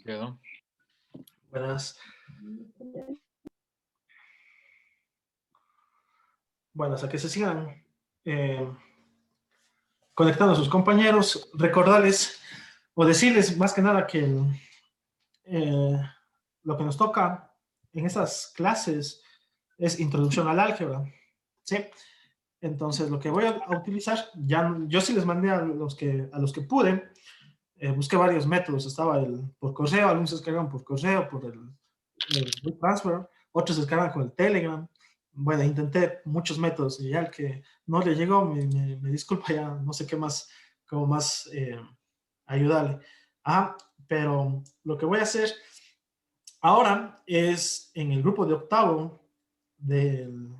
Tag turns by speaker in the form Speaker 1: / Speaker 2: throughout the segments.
Speaker 1: Quedó.
Speaker 2: Buenas. Buenas, a que se sigan conectando a sus compañeros, recordarles o decirles más que nada que lo que nos toca en esas clases es introducción al álgebra, ¿sí? Entonces, lo que voy a utilizar, yo sí les mandé a los que pude, busqué varios métodos, estaba por correo, algunos se descargan por correo, por el WeTransfer, otros se descargan con el Telegram. Bueno, intenté muchos métodos y ya el que no le llegó, me disculpa, ya no sé qué más, cómo más ayudarle. Pero lo que voy a hacer ahora es en el grupo de octavo del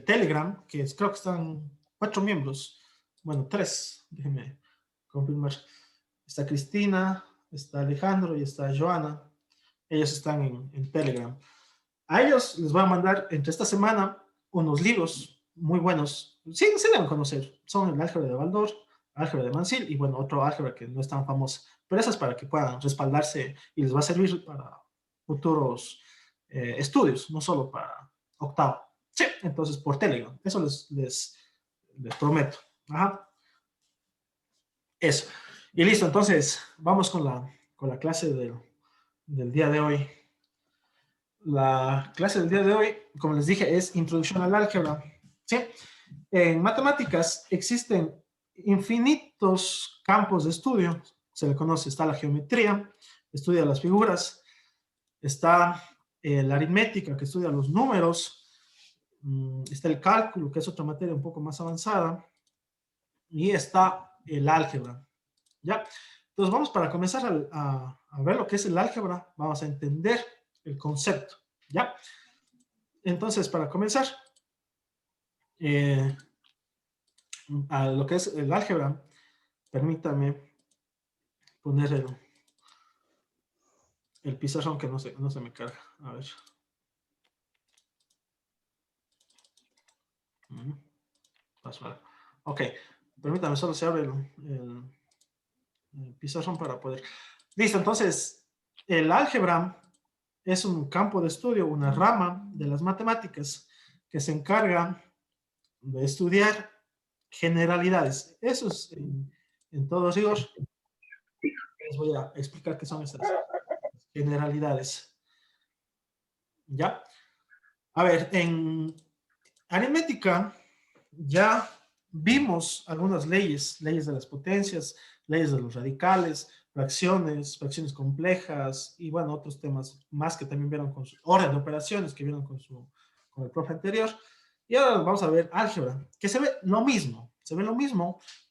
Speaker 2: Telegram, creo que están 4 miembros, bueno, 3, déjenme confirmar. Está Cristina, está Alejandro y está Joana. Ellos están en Telegram. A ellos les voy a mandar entre esta semana unos libros muy buenos. Sí, se deben conocer. Son el álgebra de Baldor, álgebra de Mansil y bueno, otro álgebra que no es tan famoso. Pero eso es para que puedan respaldarse y les va a servir para futuros estudios, no solo para octavo. Sí, entonces por Telegram. Eso les prometo. Ajá. Eso. Y listo, entonces vamos con la clase del día de hoy. La clase del día de hoy, como les dije, es Introducción al Álgebra. ¿Sí? En matemáticas existen infinitos campos de estudio. Se le conoce, está la geometría, estudia las figuras, está la aritmética, que estudia los números, está el cálculo, que es otra materia un poco más avanzada, y está el álgebra. ¿Ya? Entonces vamos para comenzar a ver lo que es el álgebra, vamos a entender el concepto. ¿Ya? Entonces, para comenzar, a lo que es el álgebra, permítame poner el pizarrón que no se me carga. A ver. Paso. Ok, permítame, solo se abre el pizarrón para poder. Listo, entonces, el álgebra es un campo de estudio, una rama de las matemáticas que se encarga de estudiar generalidades. Eso es en todo rigor. Les voy a explicar qué son estas generalidades. ¿Ya? A ver, en aritmética ya vimos algunas leyes de las potencias, leyes de los radicales, fracciones complejas y bueno, otros temas más que también vieron con su orden de operaciones que vieron con el profe anterior. Y ahora vamos a ver álgebra, que se ve lo mismo,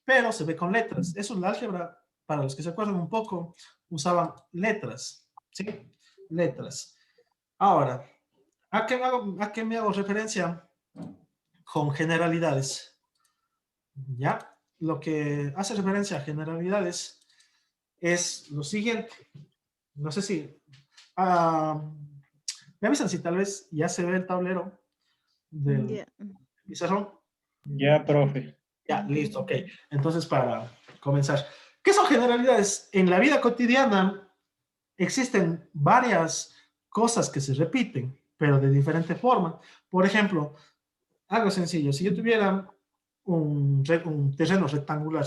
Speaker 2: pero se ve con letras. Eso es la álgebra, para los que se acuerdan un poco, usaban letras, ¿sí? Letras. Ahora, ¿a qué me hago referencia con generalidades? ¿Ya? Lo que hace referencia a generalidades es lo siguiente. No sé si... me avisan si tal vez ya se ve el tablero del pizarrón.
Speaker 3: Ya, profe.
Speaker 2: Ya, listo, ok. Entonces, para comenzar, ¿qué son generalidades? En la vida cotidiana existen varias cosas que se repiten, pero de diferente forma. Por ejemplo, algo sencillo, si yo tuviera un terreno rectangular,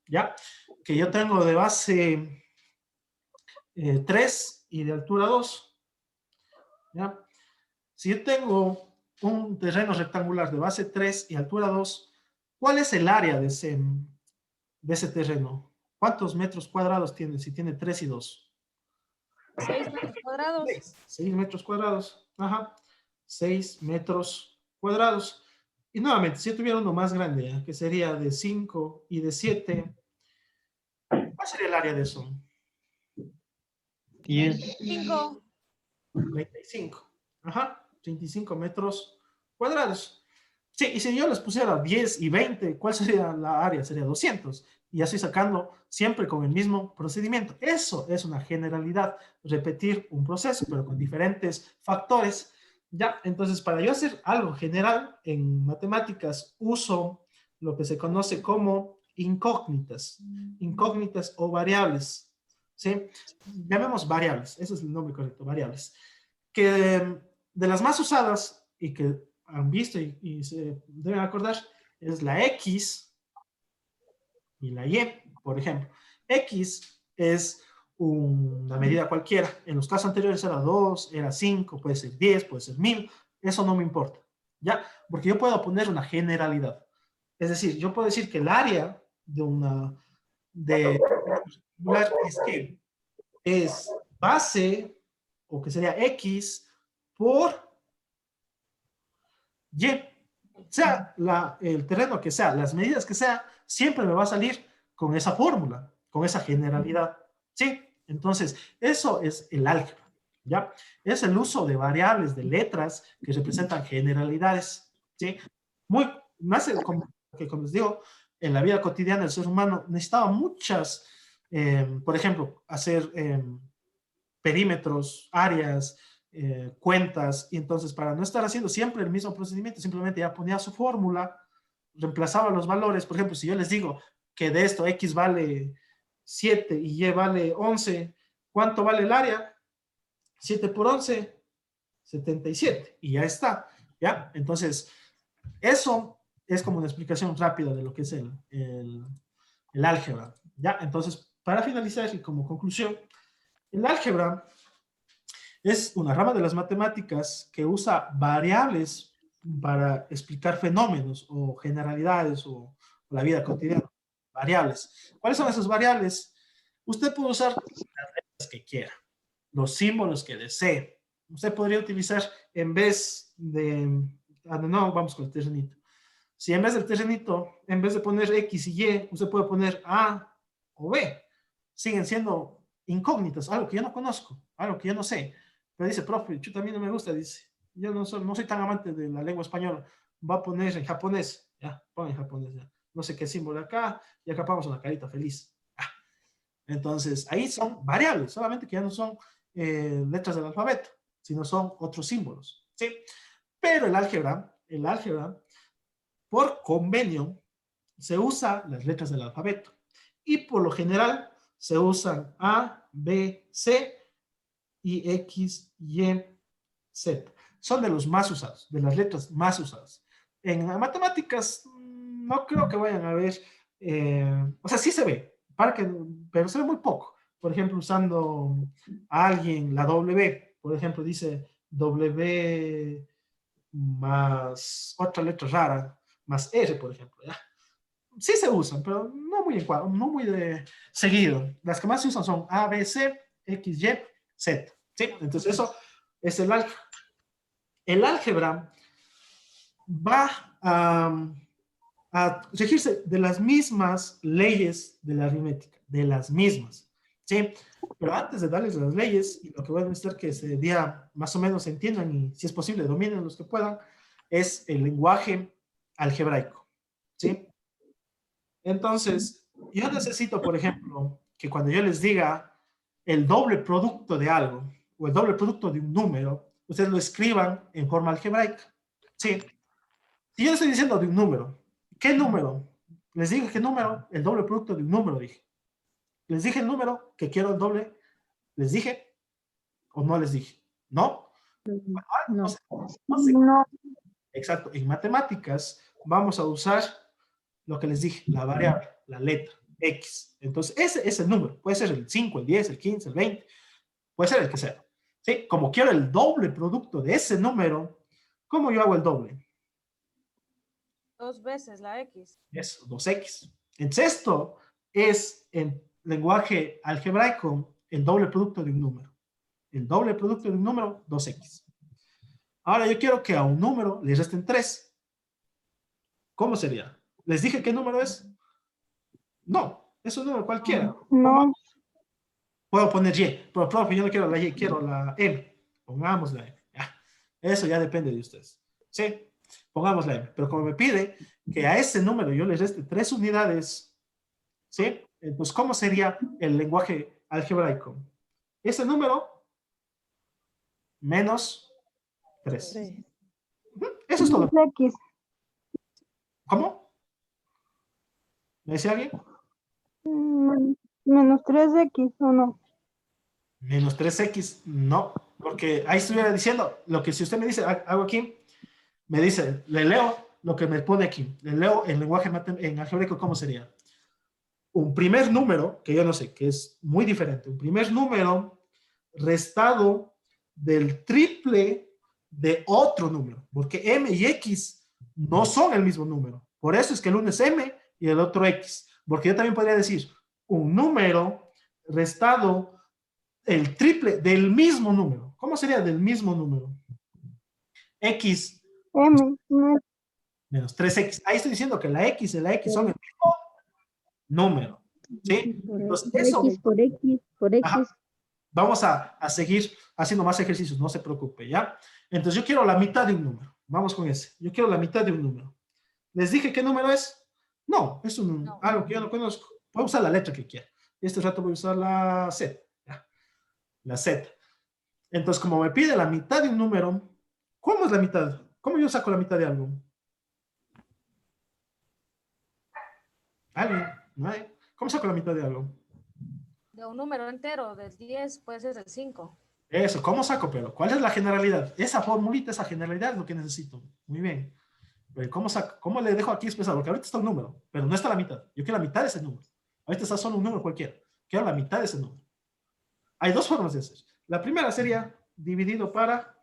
Speaker 2: ¿ya? Que yo tengo de base 3 y de altura 2, ¿ya? Si yo tengo un terreno rectangular de base 3 y altura 2, ¿cuál es el área de ese terreno? ¿Cuántos metros cuadrados tiene si tiene 3 y 2?
Speaker 4: 6 metros cuadrados.
Speaker 2: 6 metros cuadrados. Ajá. 6 metros cuadrados. Y nuevamente, si yo tuviera uno más grande, que sería de 5 y de 7, ¿cuál sería el área de eso?
Speaker 3: 10.
Speaker 4: 5.
Speaker 2: 35. Ajá. 35 metros cuadrados. Sí, y si yo les pusiera 10 y 20, ¿cuál sería la área? Sería 200. Y así sacando siempre con el mismo procedimiento. Eso es una generalidad, repetir un proceso, pero con diferentes factores. Ya, entonces para yo hacer algo general en matemáticas uso lo que se conoce como incógnitas o variables. ¿sí? Llamemos variables, ese es el nombre correcto, variables. Que de las más usadas y que han visto y se deben acordar es la X y la Y, por ejemplo. X es una medida cualquiera. En los casos anteriores era 2, era 5, puede ser 10, puede ser 1000. Eso no me importa, ¿ya? Porque yo puedo poner una generalidad. Es decir, yo puedo decir que el área de una rectangular es que es base, o que sería X, por Y. Sea el terreno que sea, las medidas que sea, siempre me va a salir con esa fórmula, con esa generalidad. ¿Sí? Entonces, eso es el álgebra. ¿Ya? Es el uso de variables, de letras que representan generalidades. ¿Sí? Más como les digo, en la vida cotidiana el ser humano necesitaba muchas, por ejemplo, hacer perímetros, áreas, cuentas, y entonces para no estar haciendo siempre el mismo procedimiento, simplemente ya ponía su fórmula, reemplazaba los valores. Por ejemplo, si yo les digo que de esto X vale 7 y Y vale 11, ¿cuánto vale el área? 7 por 11, 77, y ya está, ¿ya? Entonces, eso es como una explicación rápida de lo que es el álgebra, ¿ya? Entonces, para finalizar y como conclusión, el álgebra es una rama de las matemáticas que usa variables para explicar fenómenos o generalidades o la vida cotidiana. Variables. ¿Cuáles son esas variables? Usted puede usar las letras que quiera, los símbolos que desee. Usted podría utilizar en vez de... no, vamos con el terrenito. Si en vez del terrenito, en vez de poner X y Y, usted puede poner A o B. Siguen siendo incógnitas, algo que yo no conozco, algo que yo no sé. Pero dice, profe, yo también no me gusta, dice. Yo no soy tan amante de la lengua española. Va a poner en japonés. Ya, pon en japonés. Ya. No sé qué símbolo acá. Y acá ponemos una carita feliz. Entonces, ahí son variables, solamente que ya no son letras del alfabeto, sino son otros símbolos. ¿Sí? Pero el álgebra, por convenio, se usa las letras del alfabeto. Y por lo general, se usan A, B, C y X, Y, Z. Son de los más usados, de las letras más usadas. En matemáticas, no creo que vayan a ver, o sea, sí se ve, pero se ve muy poco. Por ejemplo, usando a alguien la W, por ejemplo, dice W más otra letra rara, más R, por ejemplo, ¿ya? Sí se usan, pero no muy de seguido. Las que más se usan son A, B, C, X, Y, Z. ¿Sí? Entonces eso es el álgebra. El álgebra va a regirse de las mismas leyes de la aritmética, de las mismas. ¿Sí? Pero antes de darles las leyes, y lo que voy a necesitar que ese día más o menos se entiendan y si es posible dominen los que puedan, es el lenguaje algebraico. ¿Sí? Entonces, yo necesito, por ejemplo, que cuando yo les diga el doble producto de algo o el doble producto de un número, ustedes lo escriban en forma algebraica. Sí. Si yo estoy diciendo de un número, ¿qué número? Les dije qué número, el doble producto de un número, dije. Les dije el número que quiero el doble, les dije o no les dije. ¿No? No
Speaker 4: No.
Speaker 2: sé. No sé.
Speaker 1: No,
Speaker 2: Exacto. En matemáticas vamos a usar lo que les dije, la variable, la letra, X. Entonces, ese es el número. Puede ser el 5, el 10, el 15, el 20. Puede ser el que sea. ¿Sí? Como quiero el doble producto de ese número, ¿cómo yo hago el doble?
Speaker 4: 2 veces la X.
Speaker 2: Es 2X. Entonces, esto es en lenguaje algebraico el doble producto de un número. El doble producto de un número, 2X. Ahora yo quiero que a un número le resten 3. ¿Cómo sería? ¿Les dije qué número es? No, es un número cualquiera.
Speaker 1: no,
Speaker 2: Puedo poner Y, pero profe, yo no quiero la Y, quiero la M. Pongamos la M. Ya. Eso ya depende de ustedes. ¿Sí? Pongamos la M. Pero como me pide que a ese número yo le reste 3 unidades, ¿sí? Entonces, ¿cómo sería el lenguaje algebraico? Ese número menos 3.
Speaker 4: 3.
Speaker 2: Eso es todo.
Speaker 1: X,
Speaker 2: ¿Cómo? ¿Me decía alguien?
Speaker 1: menos 3X, ¿o no?
Speaker 2: Menos 3x, no, porque ahí estuviera diciendo lo que si usted me dice, hago aquí, me dice, le leo lo que me pone aquí, le leo en lenguaje en algebraico, ¿cómo sería? Un primer número, que yo no sé, que es muy diferente, un primer número restado del triple de otro número, porque m y x no son el mismo número. Por eso es que el uno es m y el otro x, porque yo también podría decir un número restado el triple del mismo número. ¿Cómo sería del mismo número? X
Speaker 1: M, no,
Speaker 2: menos 3x. Ahí estoy diciendo que la x y la x son el mismo número. ¿Sí? Entonces, eso,
Speaker 1: X por X por
Speaker 2: ajá,
Speaker 1: X.
Speaker 2: vamos a seguir haciendo más ejercicios, no se preocupe, ¿ya? Entonces, yo quiero la mitad de un número. Vamos con ese. Yo quiero la mitad de un número. ¿Les dije qué número es? No, es
Speaker 4: No.
Speaker 2: algo que yo no conozco. Voy a usar la letra que quiera. Este rato voy a usar la Z. ¿Ya? La Z. Entonces, como me pide la mitad de un número, ¿cómo es la mitad? ¿Cómo yo saco la mitad de algo? ¿Alguien? ¿No hay? ¿Cómo saco la mitad de algo?
Speaker 4: De un número entero, del 10 puede ser el 5.
Speaker 2: Eso, ¿cómo saco? Pero, ¿cuál es la generalidad? Esa formulita, esa generalidad es lo que necesito. Muy bien. Pero, ¿cómo saco? ¿Cómo le dejo aquí expresado? Porque ahorita está un número, pero no está la mitad. Yo quiero la mitad de ese número. Ahorita está solo un número cualquiera. Quiero la mitad de ese número. Hay dos formas de hacer. La primera sería dividido para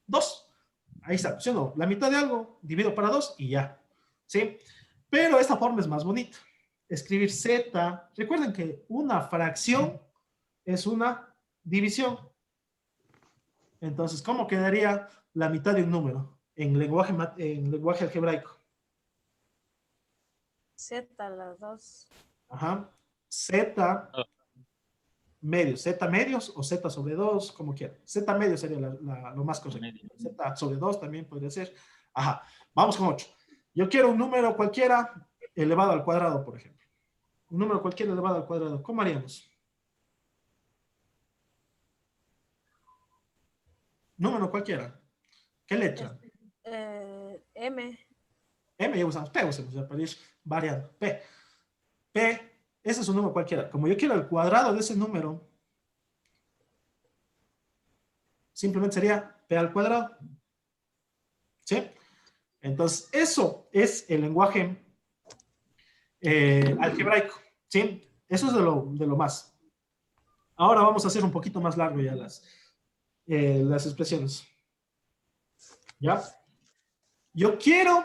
Speaker 2: 2. Ahí está, ¿sí o no? La mitad de algo, divido para 2 y ya. ¿Sí? Pero esta forma es más bonita. Escribir z. Recuerden que una fracción es una división. Entonces, ¿cómo quedaría la mitad de un número en lenguaje algebraico?
Speaker 4: Z, las dos.
Speaker 2: Ajá. Z medios. Z medios o Z sobre 2, como quieran. Z medios sería lo más correcto. Z sobre 2 también podría ser. Ajá. Vamos con 8. Yo quiero un número cualquiera elevado al cuadrado, por ejemplo. Un número cualquiera elevado al cuadrado. ¿Cómo haríamos? Número cualquiera. ¿Qué letra?
Speaker 4: M.
Speaker 2: M ya usamos P, usamos ya para ir variando. P. P, ese es un número cualquiera. Como yo quiero el cuadrado de ese número, simplemente sería P al cuadrado. ¿Sí? Entonces, eso es el lenguaje algebraico. ¿Sí? Eso es de lo más. Ahora vamos a hacer un poquito más largo ya las expresiones. ¿Ya? Yo quiero,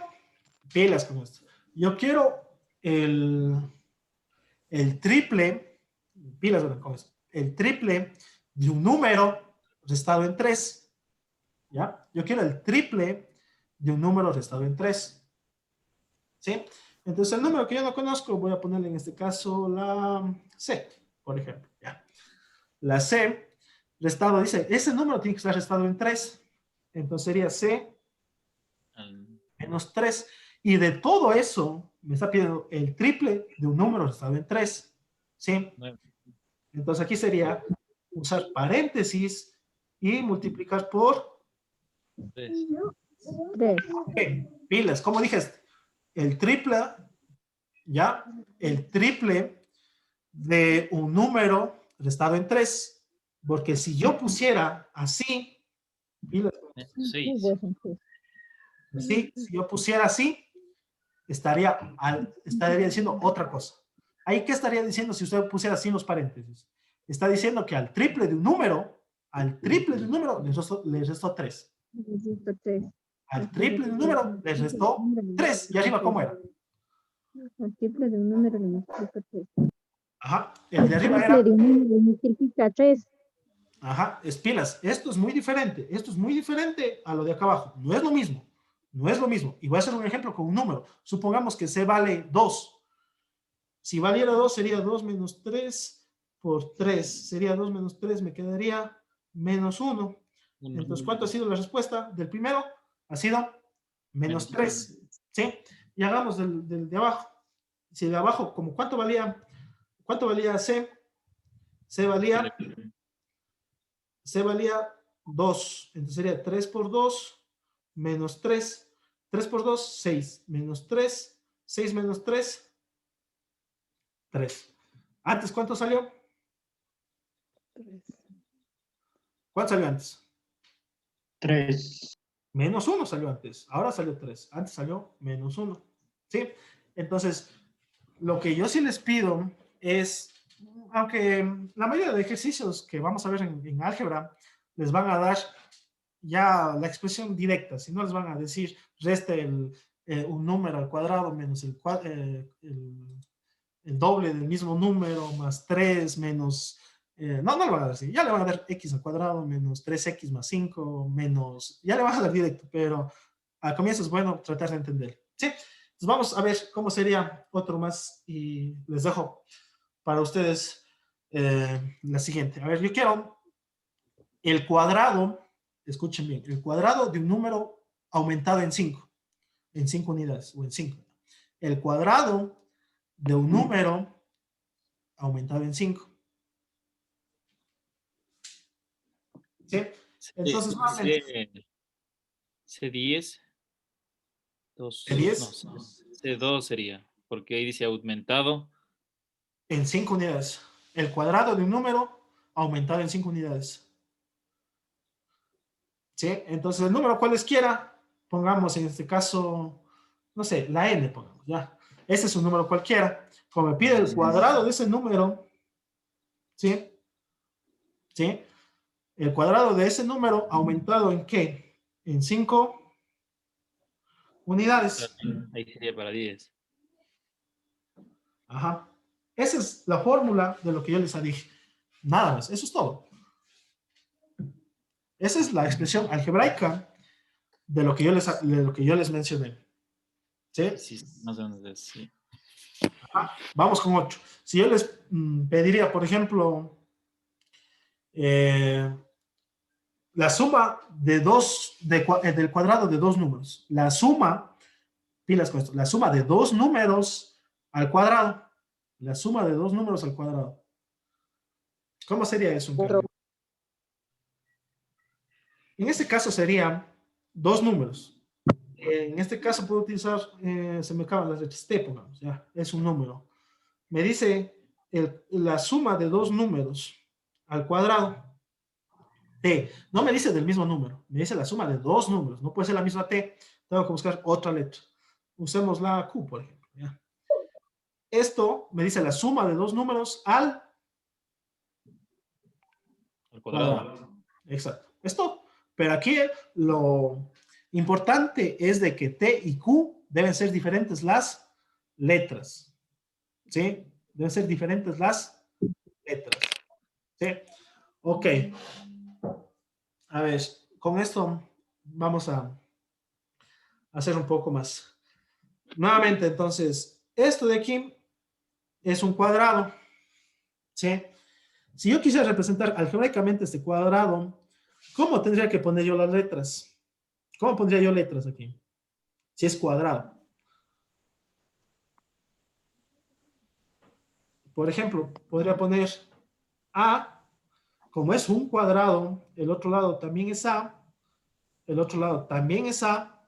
Speaker 2: pilas con esto, yo quiero el triple, pilas con esto, el triple de un número restado en 3. ¿Ya? Yo quiero el triple de un número restado en 3. ¿Sí? Entonces, el número que yo no conozco, voy a ponerle en este caso la C, por ejemplo. ¿Ya? La C, restado, dice, ese número tiene que estar restado en 3. Entonces sería C menos 3. Y de todo eso, me está pidiendo el triple de un número restado en 3. ¿Sí? Entonces aquí sería usar paréntesis y multiplicar por
Speaker 1: 3.
Speaker 2: okay. Pilas, ¿cómo dije? El triple, ¿ya? El triple de un número restado en 3. Porque si yo pusiera así, pilas, así, si yo pusiera así, estaría diciendo otra cosa. ¿Ahí qué estaría diciendo si usted pusiera así en los paréntesis? Está diciendo que al triple de un número le restó 3. Al triple de un número le restó 3. ¿Y arriba cómo era?
Speaker 1: Al triple de un número le multiplica 3.
Speaker 2: Ajá, el de
Speaker 1: Al
Speaker 2: arriba
Speaker 1: triple
Speaker 2: era...
Speaker 1: de un número le multiplica 3.
Speaker 2: Ajá, espilas. Esto es muy diferente. Esto es muy diferente a lo de acá abajo. No es lo mismo. No es lo mismo. Y voy a hacer un ejemplo con un número. Supongamos que C vale 2. Si valiera 2 sería 2 menos 3 por 3. Sería 2 menos 3, me quedaría menos 1. Entonces, ¿cuánto ha sido la respuesta del primero? Ha sido menos 3. ¿Sí? Y hagamos del de abajo. Si de abajo, como ¿cuánto valía C? C valía 2. Entonces sería 3 por 2 menos 3. 3 por 2, 6. Menos 3. 6 menos 3, 3. Antes, ¿cuánto salió? ¿Cuánto salió antes?
Speaker 3: 3.
Speaker 2: Menos 1 salió antes. Ahora salió 3. Antes salió menos 1. ¿Sí? Entonces, lo que yo sí les pido es, aunque la mayoría de ejercicios que vamos a ver en álgebra les van a dar ya la expresión directa, si no les van a decir reste un número al cuadrado menos el doble del mismo número más 3 menos... no, no le van a dar así, ya le van a dar x al cuadrado menos 3x más 5 menos... Ya le van a dar directo, pero al comienzo es bueno tratar de entender. ¿Sí? Entonces vamos a ver cómo sería otro más y les dejo para ustedes la siguiente. A ver, yo quiero el cuadrado, escuchen bien, el cuadrado de un número aumentado en 5 unidades o en 5. El cuadrado de un número aumentado en 5. ¿Sí? Entonces, nuevamente.
Speaker 5: C10, 2,
Speaker 2: C10.
Speaker 5: no, C2 sería, porque ahí dice aumentado.
Speaker 2: En 5 unidades. El cuadrado de un número aumentado en 5 unidades. ¿Sí? Entonces, el número cualesquiera, pongamos en este caso, no sé, la n, pongamos, ya. Ese es un número cualquiera. Como me pide el cuadrado de ese número, ¿sí? ¿Sí? El cuadrado de ese número aumentado en ¿qué? En 5 unidades.
Speaker 5: Ahí sería para 10.
Speaker 2: Ajá. Esa es la fórmula de lo que yo les dije. Nada más, eso es todo. Esa es la expresión algebraica de lo que yo les mencioné. ¿Sí?
Speaker 5: Sí, más o menos sí.
Speaker 2: Vamos con 8. Si yo les pediría, por ejemplo, la suma del cuadrado de dos números. La suma, pilas con esto, la suma de dos números al cuadrado. La suma de dos números al cuadrado. ¿Cómo sería eso? En este caso serían dos números. En este caso puedo utilizar, se me acaban las letras, T, pongamos, ya, es un número. Me dice la suma de dos números al cuadrado. T. No me dice del mismo número, me dice la suma de dos números. No puede ser la misma T, tengo que buscar otra letra. Usemos la Q, por ejemplo. ¿Ya? Esto me dice la suma de dos números al cuadrado. Exacto. Esto. Pero aquí lo importante es de que T y Q deben ser diferentes las letras. ¿Sí? Deben ser diferentes las letras. ¿Sí? Ok. A ver, con esto vamos a hacer un poco más. Nuevamente, entonces, esto de aquí es un cuadrado. ¿Sí? Si yo quisiera representar algebraicamente este cuadrado, ¿cómo tendría que poner yo las letras? ¿Cómo pondría yo letras aquí? Si es cuadrado. Por ejemplo, podría poner A, como es un cuadrado, el otro lado también es A, el otro lado también es A,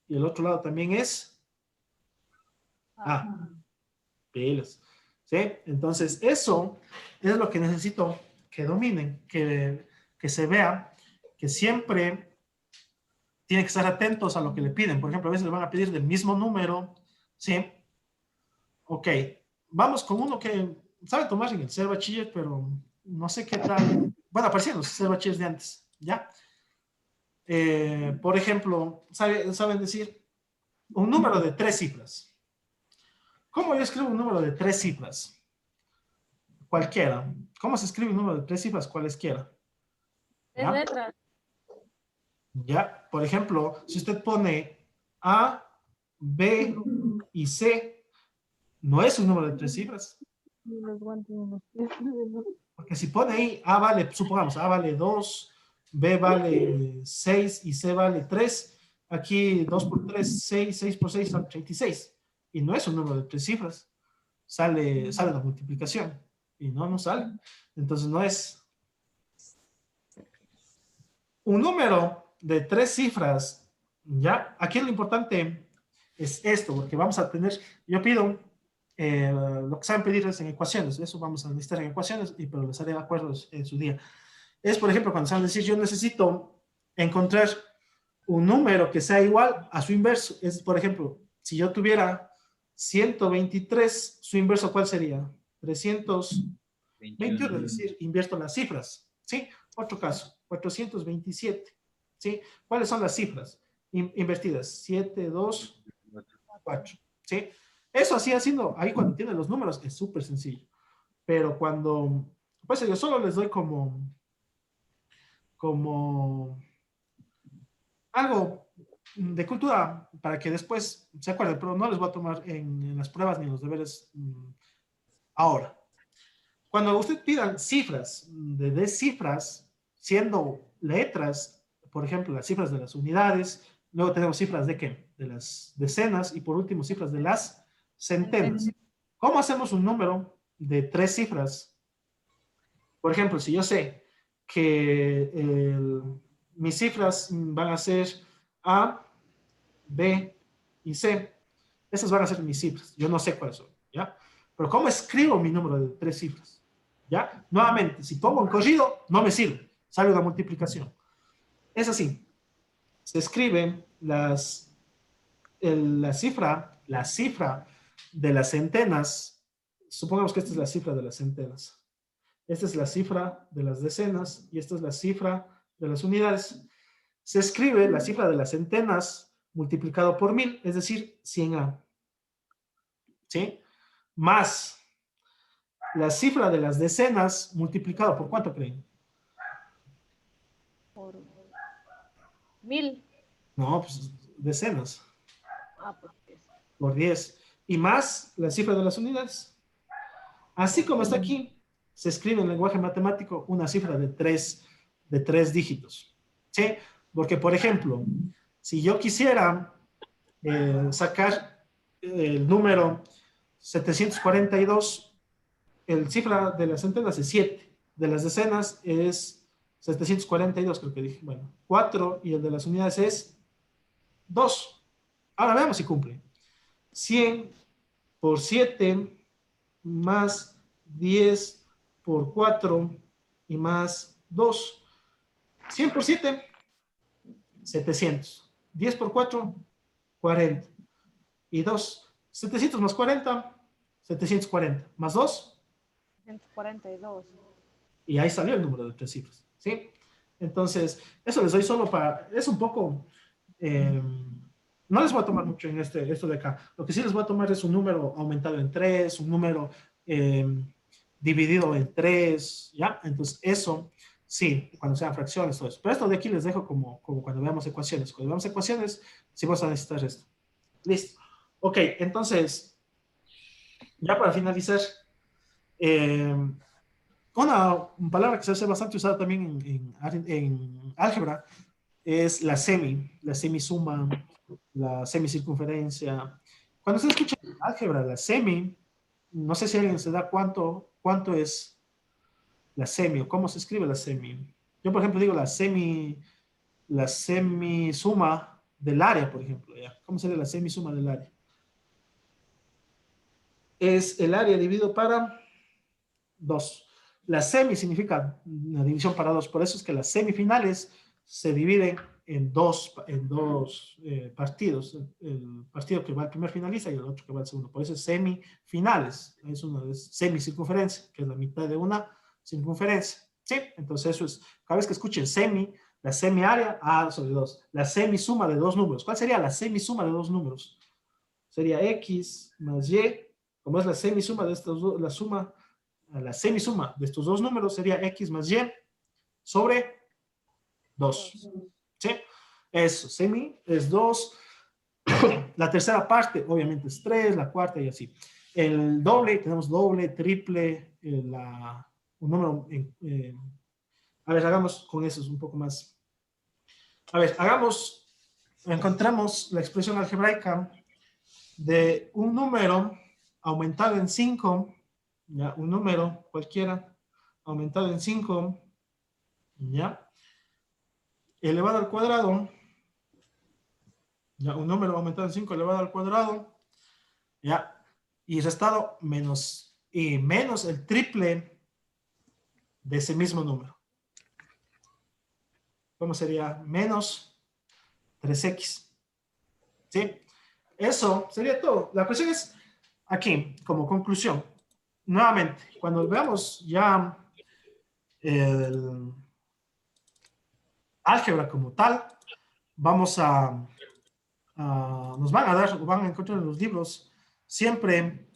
Speaker 2: y el otro lado también es A. Pilas. ¿Sí? Entonces, eso es lo que necesito que dominen, que se vea, que siempre tienen que estar atentos a lo que le piden. Por ejemplo, a veces le van a pedir del mismo número, ¿sí? Ok, vamos con uno que sabe tomar en el ser bachiller, pero no sé qué tal. Bueno, aparecían los ser bachilleres de antes, ¿ya? Por ejemplo, saben decir un número de 3 cifras. ¿Cómo yo escribo un número de 3 cifras? Cualquiera. ¿Cómo se escribe un número de 3 cifras? Cualesquiera.
Speaker 4: ¿Tres letras?
Speaker 2: Ya, por ejemplo, si usted pone A, B y C, no es un número de 3 cifras. Porque si pone ahí A vale, supongamos, A vale 2, B vale 6 y C vale 3, aquí 2 por 3, 6, 6 por 6 son 36. Y no es un número de 3 cifras. Sale la multiplicación. Y no sale. Entonces no es. Un número de 3 cifras, ¿ya? Aquí lo importante es esto, porque vamos a tener, yo pido lo que saben pedir es en ecuaciones. Eso vamos a necesitar en ecuaciones, pero les haré acuerdos en su día. Es, por ejemplo, cuando saben decir, yo necesito encontrar un número que sea igual a su inverso. Es, por ejemplo, si yo tuviera 123, su inverso, ¿cuál sería? 321, es decir, invierto las cifras, ¿sí? Otro caso, 427, ¿sí? ¿Cuáles son las cifras invertidas? 7, 2, 4, ¿sí? Eso así haciendo, ahí cuando tienen los números es súper sencillo, pero cuando, pues yo solo les doy como algo de cultura para que después se acuerden, pero no les voy a tomar en las pruebas ni en los deberes ahora. Cuando usted pidan cifras, de cifras, siendo letras, por ejemplo, las cifras de las unidades, luego tenemos cifras de ¿qué? De las decenas y por último cifras de las centenas. ¿Cómo hacemos un número de 3 cifras? Por ejemplo, si yo sé que mis cifras van a ser A, B y C, esas van a ser mis cifras. Yo no sé cuáles son, ¿ya? Pero ¿cómo escribo mi número de 3 cifras? ¿Ya? Nuevamente, si pongo un corrido, no me sirve. Sale una multiplicación. Es así. Se escriben la cifra de las centenas. Supongamos que esta es la cifra de las centenas. Esta es la cifra de las decenas y esta es la cifra de las unidades. Se escribe la cifra de las centenas multiplicado por 1000, es decir, 100A. ¿Sí? Más la cifra de las decenas multiplicado por ¿cuánto creen?
Speaker 4: Por 1000.
Speaker 2: No, pues decenas.
Speaker 4: Pues 10.
Speaker 2: Por 10. Y más la cifra de las unidades. Así como está aquí, se escribe en lenguaje matemático una cifra de tres dígitos. ¿Sí? Porque, por ejemplo, si yo quisiera sacar el número 742, el cifra de las centenas es 7, de las decenas es 742, creo que dije. Bueno, 4 y el de las unidades es 2. Ahora veamos si cumple. 100 por 7 más 10 por 4 y más 2. 100 por 7, 700. 10 por 4, 40. Y 2, 700 más 40, 740. Más 2.
Speaker 4: 142.
Speaker 2: Y ahí salió el número de 3 cifras. ¿Sí? Entonces, eso les doy solo para, es un poco, no les voy a tomar mucho en esto de acá. Lo que sí les voy a tomar es un número aumentado en 3, un número dividido en 3, ¿ya? Entonces, eso, sí, cuando sean fracciones, todo eso. Pero esto de aquí les dejo como cuando veamos ecuaciones. Cuando veamos ecuaciones, sí vamos a necesitar esto. Listo. Ok, entonces, ya para finalizar, una palabra que se hace bastante usada también en álgebra es la semisuma, la semicircunferencia. Cuando se escucha en álgebra la semi, no sé si alguien se da cuánto es la semi o cómo se escribe la semi. Yo, por ejemplo, digo la semisuma del área, por ejemplo. ¿Ya? ¿Cómo sería la semisuma del área? Es el área dividido para 2. La semi significa una división para 2, por eso es que las semifinales se dividen en dos partidos, el partido que va al primer finalista y el otro que va al segundo, por eso es semifinales, es una semicircunferencia, que es la mitad de una circunferencia, ¿sí? Entonces eso es, cada vez que escuchen semi, la semiárea, A sobre 2, la semisuma de dos números. ¿Cuál sería la semisuma de dos números? Sería X más Y, como es la semisuma de estos dos, la semisuma de estos dos números sería X más Y sobre 2. ¿Sí? Eso, semi es 2. La tercera parte, obviamente, es 3, la cuarta y así. El doble, tenemos doble, triple, un número. A ver, hagamos con eso un poco más. A ver, encontramos la expresión algebraica de un número aumentado en 5, ya, un número cualquiera aumentado en 5, ya, elevado al cuadrado, ya, un número aumentado en 5 elevado al cuadrado, ya, y restado menos el triple de ese mismo número. ¿Cómo sería? Menos 3x. ¿Sí? Eso sería todo. La cuestión es, aquí, como conclusión, nuevamente, cuando veamos ya el álgebra como tal, vamos nos van a dar, o van a encontrar en los libros, siempre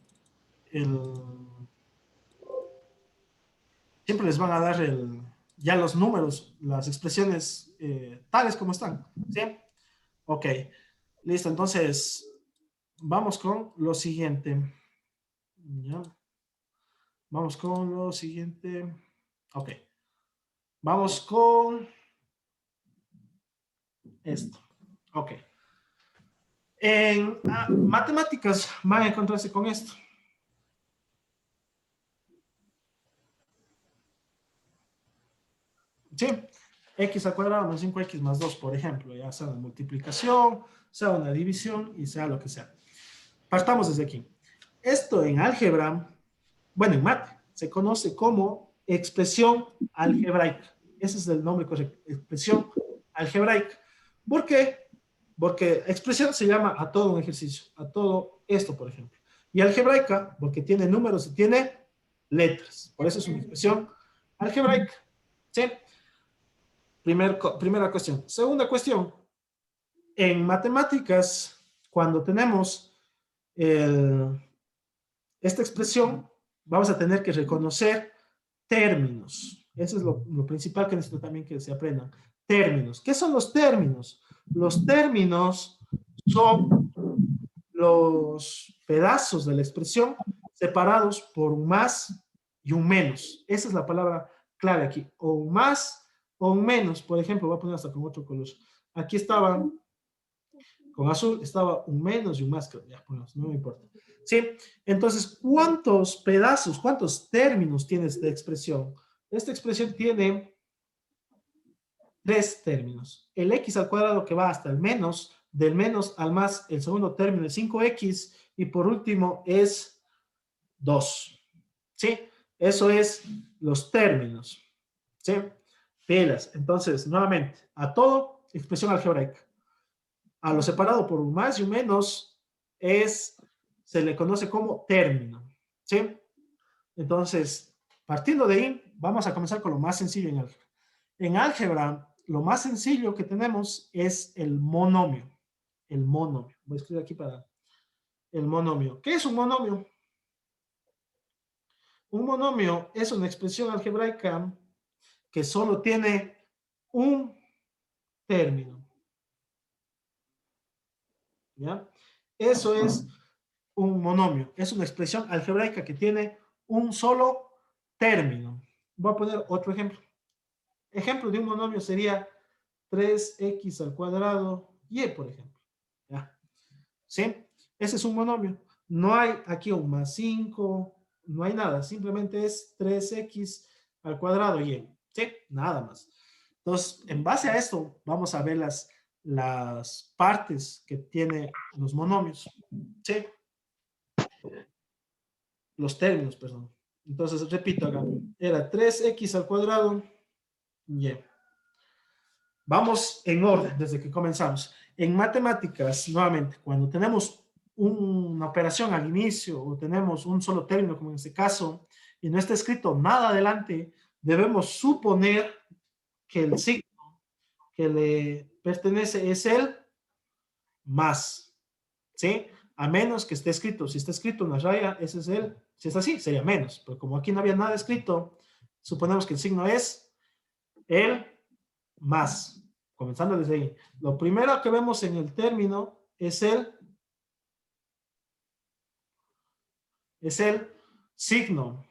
Speaker 2: siempre les van a dar ya los números, las expresiones tales como están. ¿Sí? Ok, listo. Entonces, vamos con lo siguiente. ¿Ya? Vamos con lo siguiente. Ok. Vamos con esto. Ok. En matemáticas van a encontrarse con esto. Sí, x al cuadrado más 5x más 2, por ejemplo, ya sea una multiplicación, sea una división y sea lo que sea. Partamos desde aquí. Esto en álgebra, bueno, en mate, se conoce como expresión algebraica. Ese es el nombre correcto, expresión algebraica. ¿Por qué? Porque expresión se llama a todo un ejercicio, a todo esto, por ejemplo. Y algebraica, porque tiene números y tiene letras. Por eso es una expresión algebraica. ¿Sí? Primera cuestión. Segunda cuestión. En matemáticas, cuando tenemos esta expresión, vamos a tener que reconocer términos. Eso es lo principal que necesito también que se aprendan. Términos. ¿Qué son los términos? Los términos son los pedazos de la expresión separados por un más y un menos. Esa es la palabra clave aquí. O un más o un menos. Por ejemplo, voy a poner hasta con otro color. Aquí estaban, con azul, estaba un menos y un más. Ya, bueno, no me importa. ¿Sí? Entonces, ¿cuántos pedazos, cuántos términos tiene esta expresión? Esta expresión tiene 3 términos. El x al cuadrado que va hasta el menos, del menos al más, el segundo término es 5x, y por último es 2. ¿Sí? Eso es los términos. ¿Sí? Pilas. Entonces, nuevamente, a todo, expresión algebraica. A lo separado por un más y un menos se le conoce como término. ¿Sí? Entonces, partiendo de ahí, vamos a comenzar con lo más sencillo en álgebra. En álgebra, lo más sencillo que tenemos es el monomio. El monomio. Voy a escribir aquí para el monomio. ¿Qué es un monomio? Un monomio es una expresión algebraica que solo tiene un término. ¿Ya? Eso es un monomio. Es una expresión algebraica que tiene un solo término. Voy a poner otro ejemplo. Ejemplo de un monomio sería 3x al cuadrado y, por ejemplo. ¿Ya? ¿Sí? Ese es un monomio. No hay aquí un más 5, no hay nada. Simplemente es 3x al cuadrado y. ¿Sí? Nada más. Entonces, en base a esto, vamos a ver las partes que tiene los monomios. ¿Sí? Los términos, perdón. Entonces, repito acá. Era 3x al cuadrado y. Vamos en orden desde que comenzamos. En matemáticas, nuevamente, cuando tenemos una operación al inicio o tenemos un solo término, como en este caso, y no está escrito nada adelante, debemos suponer que el signo que le pertenece es el más, ¿sí? A menos que esté escrito. Si está escrito una raya, ese es el, si es así, sería menos. Pero como aquí no había nada escrito, suponemos que el signo es el más. Comenzando desde ahí. Lo primero que vemos en el término es el signo.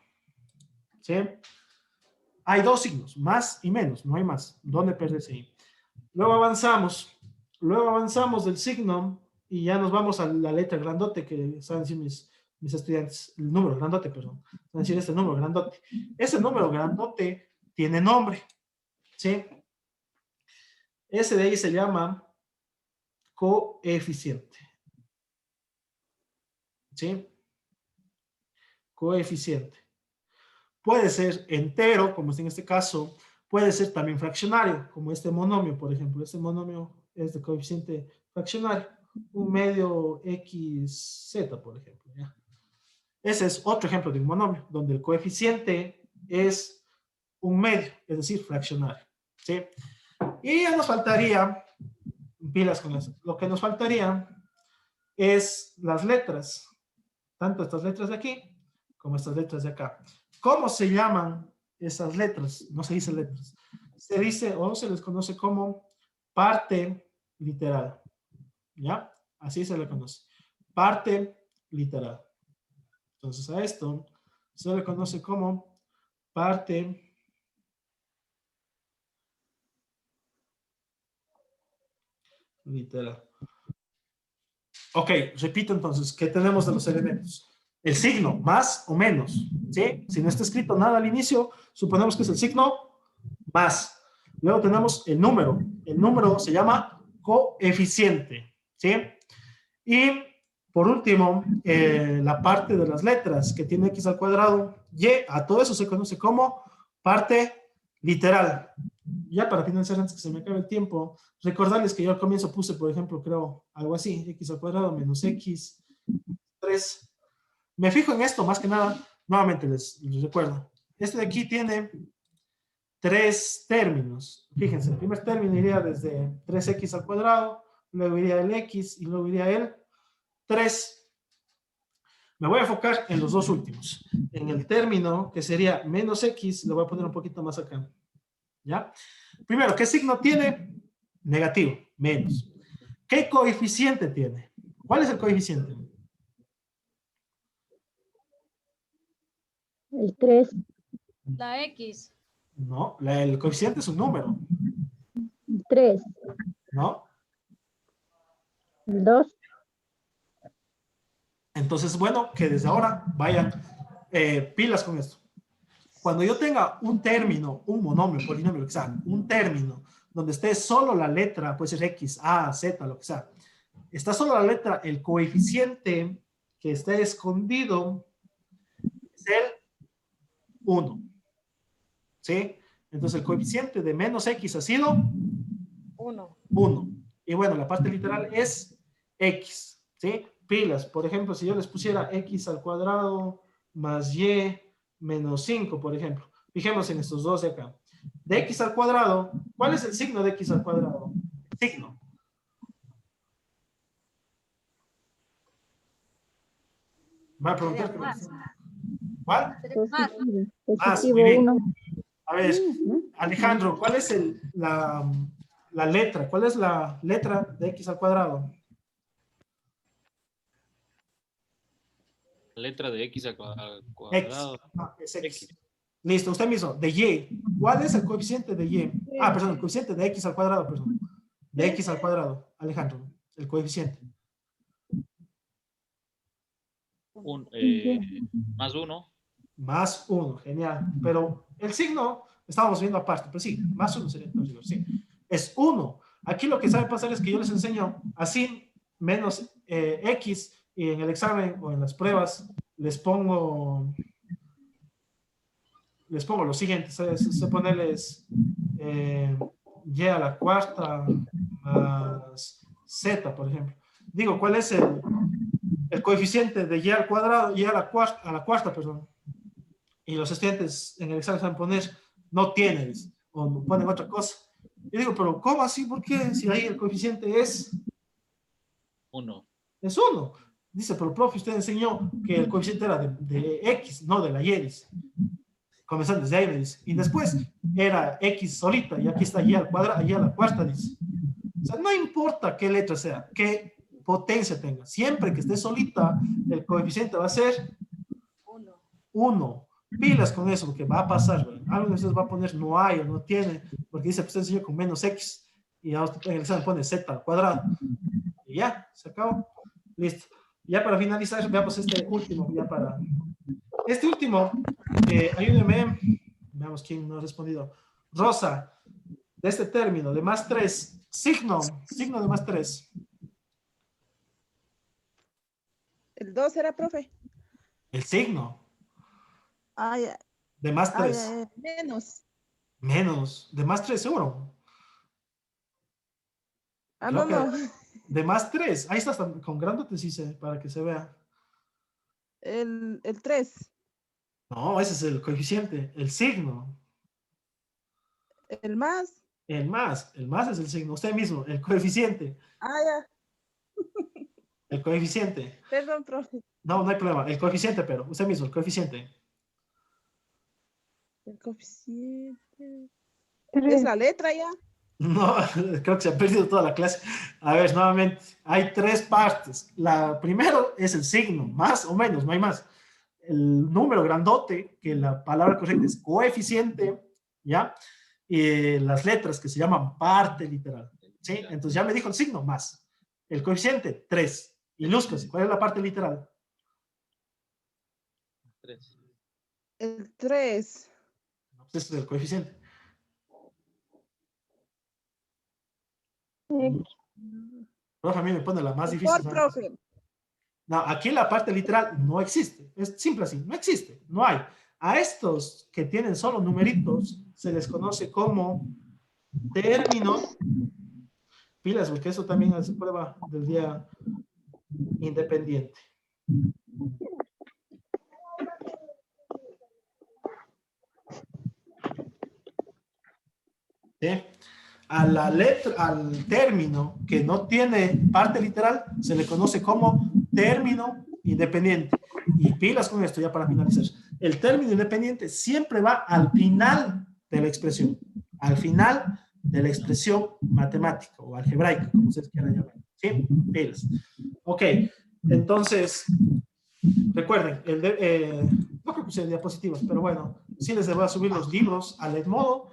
Speaker 2: ¿Sí? Hay dos signos, más y menos, no hay más. ¿Dónde pertenece ahí? Luego avanzamos del signo y ya nos vamos a la letra grandote que saben decir mis estudiantes, el número grandote, perdón. Saben decir este número grandote. Ese número grandote tiene nombre. ¿Sí? Ese de ahí se llama coeficiente. ¿Sí? coeficiente. Puede ser entero, como es en este caso. Puede ser también fraccionario, como este monomio, por ejemplo. Este monomio es de coeficiente fraccionario. Un medio xz, por ejemplo. ¿Ya? Ese es otro ejemplo de un monomio, donde el coeficiente es un medio, es decir, fraccionario. ¿Sí? Y ya nos faltaría, pilas con eso, lo que nos faltaría es las letras, tanto estas letras de aquí como estas letras de acá. ¿Cómo se llaman esas letras? No se dice letras. Se dice o se les conoce como parte literal. ¿Ya? Así se le conoce. Parte literal. Entonces a esto se le conoce como parte literal. Ok, repito entonces, ¿qué tenemos de los elementos? El signo, más o menos, ¿sí? Si no está escrito nada al inicio, suponemos que es el signo más. Luego tenemos el número se llama coeficiente, ¿sí? Y por último, la parte de las letras que tiene x al cuadrado, y, a todo eso se conoce como parte literal. Ya para finalizar, antes que se me acabe el tiempo, recordarles que yo al comienzo puse, por ejemplo, creo algo así, x al cuadrado menos x, 3. Me fijo en esto más que nada, nuevamente les recuerdo. Este de aquí tiene 3 términos. Fíjense, el primer término iría desde 3x al cuadrado, luego iría el x y luego iría el 3. Me voy a enfocar en los dos últimos. En el término que sería menos x, lo voy a poner un poquito más acá. ¿Ya? Primero, ¿qué signo tiene? Negativo, menos. ¿Qué coeficiente tiene? ¿Cuál es el coeficiente?
Speaker 1: El 3,
Speaker 4: La X.
Speaker 2: No, el coeficiente es un número,
Speaker 1: el 3,
Speaker 2: ¿no?
Speaker 1: el 2,
Speaker 2: Entonces, bueno, que desde ahora vayan pilas con esto. Cuando yo tenga un término, un monomio, polinomio, lo que sea, un término donde esté solo la letra, puede ser X, A, Z, lo que sea, está solo la letra, el coeficiente que está escondido es el 1. ¿Sí? Entonces el coeficiente de menos X ha sido
Speaker 4: 1.
Speaker 2: 1. Y bueno, la parte literal es X. ¿Sí? Pilas. Por ejemplo, si yo les pusiera X al cuadrado más Y menos 5, por ejemplo. Fijemos en estos dos de acá. De X al cuadrado, ¿cuál es el signo de X al cuadrado? Signo. Me va a preguntar.
Speaker 4: Sería más.
Speaker 2: ¿Cuál?
Speaker 4: Sería más.
Speaker 1: positivo,
Speaker 2: Más,
Speaker 1: positivo
Speaker 2: muy bien.
Speaker 1: 1.
Speaker 2: A ver, Alejandro, ¿cuál es la letra? ¿Cuál es la letra de X al cuadrado?
Speaker 5: La letra de x al
Speaker 2: X.
Speaker 5: cuadrado.
Speaker 2: Ah, es X. Listo, usted mismo. De Y. ¿Cuál es el coeficiente de Y? Ah, perdón, el coeficiente de X al cuadrado, perdón. De X al cuadrado. Alejandro, el coeficiente.
Speaker 5: Más 1.
Speaker 2: Más 1, genial. Pero el signo, estábamos viendo aparte, pero sí, más 1 sería entonces, sí. Es 1. Aquí lo que sabe pasar es que yo les enseño así, menos X, y en el examen o en las pruebas les pongo lo siguiente, se ponerles Y a la cuarta más Z, por ejemplo. Digo, ¿cuál es el coeficiente de Y al cuadrado, Y a la cuarta, perdón? Y los estudiantes en el examen van a poner no tienes o ponen otra cosa. Yo digo, pero ¿cómo así? ¿Por qué? Si ahí el coeficiente es
Speaker 5: 1.
Speaker 2: 1. Dice, pero profe, usted enseñó que el coeficiente era de X, no de la Y. Dice. Comenzando desde ahí, me dice. Y después era X solita, y aquí está Y al cuadrado, Y a la cuarta, dice. O sea, no importa qué letra sea, qué potencia tenga. Siempre que esté solita, el coeficiente va a ser 1. Pilas con eso, porque va a pasar, ¿verdad? Algo de ustedes va a poner no hay o no tiene, porque dice que usted enseñó con menos X, y ahora en el examen pone Z al cuadrado. Y ya, se acabó. Listo. Ya para finalizar, veamos este último, ya para... Este último, ayúdenme, veamos quién no ha respondido. Rosa, de este término, de más 3, signo de más 3.
Speaker 6: El 2 era, profe.
Speaker 2: El signo.
Speaker 6: Ah, ya.
Speaker 2: De más
Speaker 6: Ah,
Speaker 2: 3.
Speaker 6: ya, ya. Menos.
Speaker 2: Menos. De más 3, seguro.
Speaker 6: Ah,
Speaker 2: Creo
Speaker 6: no,
Speaker 2: que
Speaker 6: no.
Speaker 2: de más 3. Ahí está, con grandote sí se, para que se vea.
Speaker 6: El 3.
Speaker 2: No, ese es el coeficiente, el signo.
Speaker 6: El más.
Speaker 2: El más es el signo. Usted mismo, el coeficiente.
Speaker 6: Ah, ya.
Speaker 2: El coeficiente.
Speaker 6: Perdón, profe.
Speaker 2: No, no hay problema. El coeficiente, pero usted mismo, el coeficiente.
Speaker 6: El coeficiente. ¿Es
Speaker 1: 3.
Speaker 6: la letra ya?
Speaker 2: No, creo que se ha perdido toda la clase. A ver, nuevamente, hay 3 partes. La primero es el signo, más o menos, no hay más. El número grandote, que la palabra correcta es coeficiente, ¿ya? Y las letras que se llaman parte literal, ¿sí? Entonces ya me dijo el signo, más. El coeficiente, 3. Y Luzcas, ¿cuál es la parte literal?
Speaker 5: 3.
Speaker 6: El 3.
Speaker 2: No, pues este es el coeficiente. Profe, a mí me pone la más difícil.
Speaker 6: Por, profe.
Speaker 2: No, aquí la parte literal no existe. Es simple así, no existe, no hay. A estos que tienen solo numeritos se les conoce como término. Pilas, porque eso también es prueba del día independiente. ¿Sí? A la letra, al término que no tiene parte literal, se le conoce como término independiente. Y pilas con esto ya para finalizar. El término independiente siempre va al final de la expresión. Al final de la expresión matemática o algebraica, como ustedes quieran llamar. ¿Sí? Pilas. Ok, entonces, recuerden, no creo que sean diapositivas, pero bueno, sí les voy a subir los libros al Edmodo.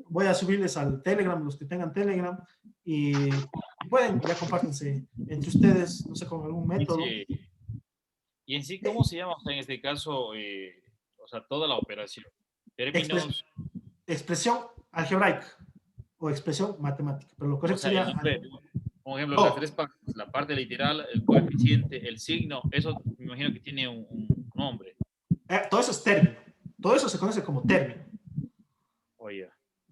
Speaker 2: Voy a subirles al Telegram, los que tengan Telegram, y pueden, ya compártense entre ustedes, no sé, con algún método.
Speaker 5: Y en sí, ¿cómo se llama, o sea, en este caso, o sea, toda la operación? Términos,
Speaker 2: Expresión algebraica o expresión matemática, pero lo
Speaker 5: o
Speaker 2: correcto
Speaker 5: sea,
Speaker 2: sería...
Speaker 5: el nombre, por ejemplo, las 3 partes, la parte literal, el coeficiente, el signo, eso me imagino que tiene un nombre.
Speaker 2: todo eso es término. Todo eso se conoce como término.
Speaker 5: Oye,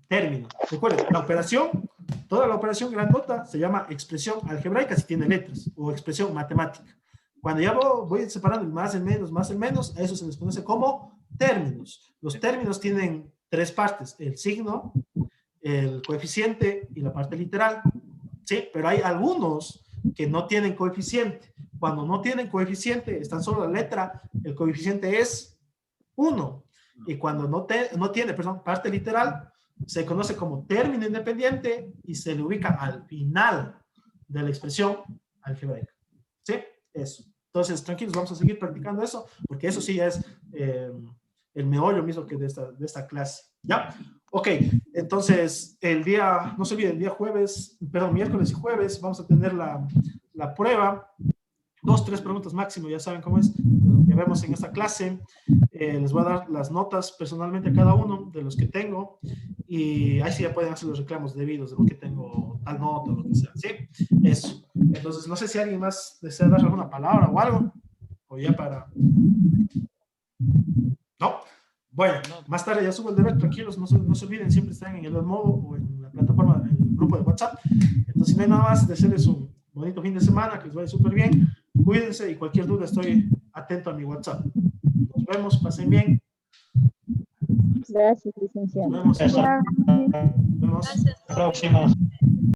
Speaker 2: Término. Recuerden, la operación, toda la operación grandota se llama expresión algebraica si tiene letras, o expresión matemática. Cuando ya voy separando el más, el menos, a eso se les conoce como términos. Los términos tienen 3 partes, el signo, el coeficiente y la parte literal. ¿Sí? Pero hay algunos que no tienen coeficiente. Cuando no tienen coeficiente, están solo la letra, el coeficiente es 1. Y cuando no tiene, parte literal, se conoce como término independiente y se le ubica al final de la expresión algebraica. ¿Sí? Eso. Entonces, tranquilos, vamos a seguir practicando eso, porque eso sí ya es el meollo mismo que de esta clase. ¿Ya? Ok, entonces, no se olviden, el día miércoles y jueves, vamos a tener la prueba. 2, 3 preguntas máximo, ya saben cómo es, lo que vemos en esta clase. Les voy a dar las notas personalmente a cada uno de los que tengo, y ahí sí ya pueden hacer los reclamos debidos de lo que tengo, tal nota, lo que sea, ¿sí? Eso. Entonces, no sé si alguien más desea dar alguna palabra o algo, o ya para... ¿No? Bueno, más tarde ya subo el deber, tranquilos, no se olviden, siempre están en el modo o en la plataforma, en el grupo de WhatsApp. Entonces, si no hay nada más, desearles un bonito fin de semana, que les vaya súper bien. Cuídense y cualquier duda estoy atento a mi WhatsApp. Nos vemos, pasen bien.
Speaker 1: Gracias, licenciado.
Speaker 2: Nos vemos.
Speaker 3: Eso.
Speaker 2: Nos vemos.
Speaker 4: Gracias.
Speaker 3: Próximos.